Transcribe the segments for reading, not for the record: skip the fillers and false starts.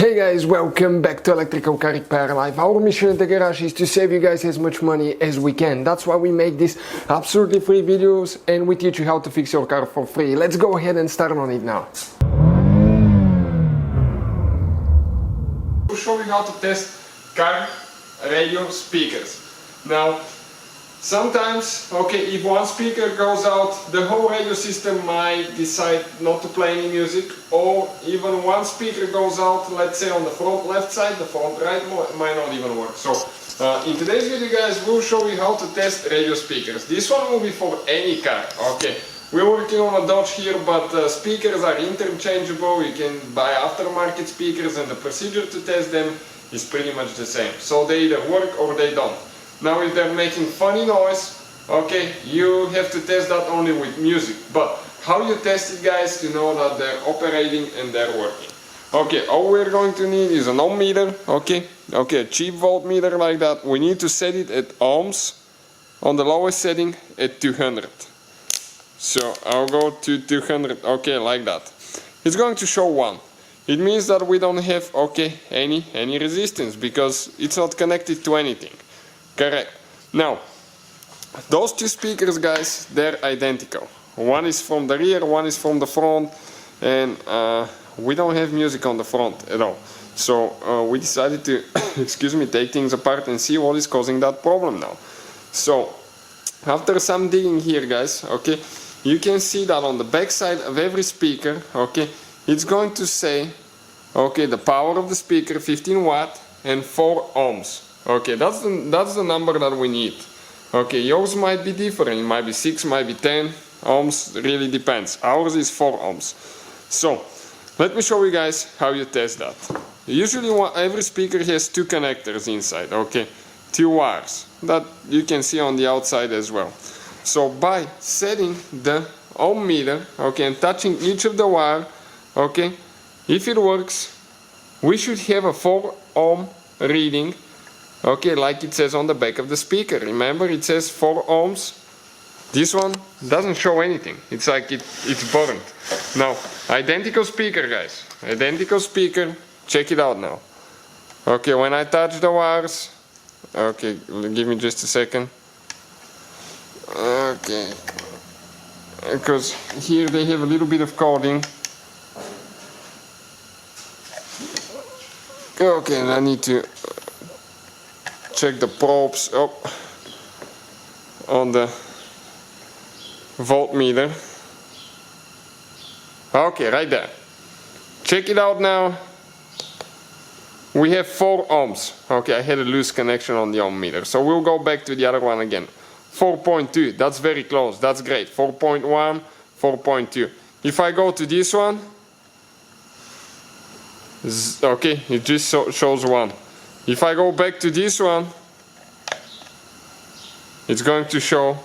Hey guys, welcome back to Electrical Car Repair Live. Our mission in the garage is to save you guys as much money as we can. That's why we make these absolutely free videos and we teach you how to fix your car for free. Let's go ahead and start on it now. To show you how to test car radio speakers. Now, sometimes, if one speaker goes out, the whole radio system might decide not to play any music, or even one speaker goes out, let's say on the front left side, the front right might not even work. So, in today's video guys, we'll show you how to test radio speakers. This one will be for any car, We're working on a Dodge here, but speakers are interchangeable. You can buy aftermarket speakers and the procedure to test them is pretty much the same. So they either work or they don't. Now if they're making funny noise, you have to test that only with music. But how you test it guys to know that they're operating and they're working. All we're going to need is an ohm meter, a cheap voltmeter like that. We need to set it at ohms, on the lowest setting at 200. So I'll go to 200, like that. It's going to show 1. It means that we don't have, any resistance because it's not connected to anything. Correct. Now, those two speakers guys, they're identical. One is from the rear, one is from the front, and we don't have music on the front at all. So we decided to, take things apart and see what is causing that problem now. So, after some digging here guys, you can see that on the back side of every speaker, it's going to say, the power of the speaker 15 watt and 4 ohms. That's the number that we need. Yours might be different, it might be 6, might be 10 ohms, really depends. Ours is 4 ohms. So, let me show you guys how you test that. Usually every speaker has 2 connectors inside, 2 wires that you can see on the outside as well. So by setting the ohm meter, and touching each of the wire, if it works, we should have a 4 ohm reading. Like it says on the back of the speaker. Remember, it says 4 ohms. This one doesn't show anything. It's like it's burned. Now, identical speaker, guys. Identical speaker. Check it out now. When I touch the wires. Give me just a second. Because here they have a little bit of coding. And I need to check the probes on the voltmeter. Right there. Check it out now. We have 4 ohms. I had a loose connection on the ohm meter. So we'll go back to the other one again. 4.2, that's very close, that's great. 4.1, 4.2. If I go to this one, it just shows 1. If I go back to this one, it's going to show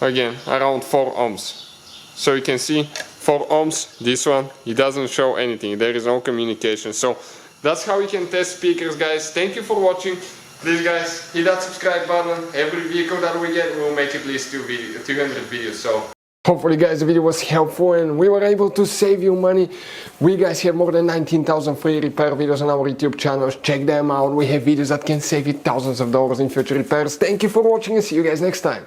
again around 4 ohms. So you can see 4 ohms, this one, it doesn't show anything, there is no communication. So that's how you can test speakers guys. Thank you for watching. Please guys, hit that subscribe button. Every vehicle that we get, we'll make at least 200 videos. So hopefully guys the video was helpful and we were able to save you money. We guys have more than 19,000 free repair videos on our YouTube channels. Check them out. We have videos that can save you thousands of dollars in future repairs. Thank you for watching and see you guys next time.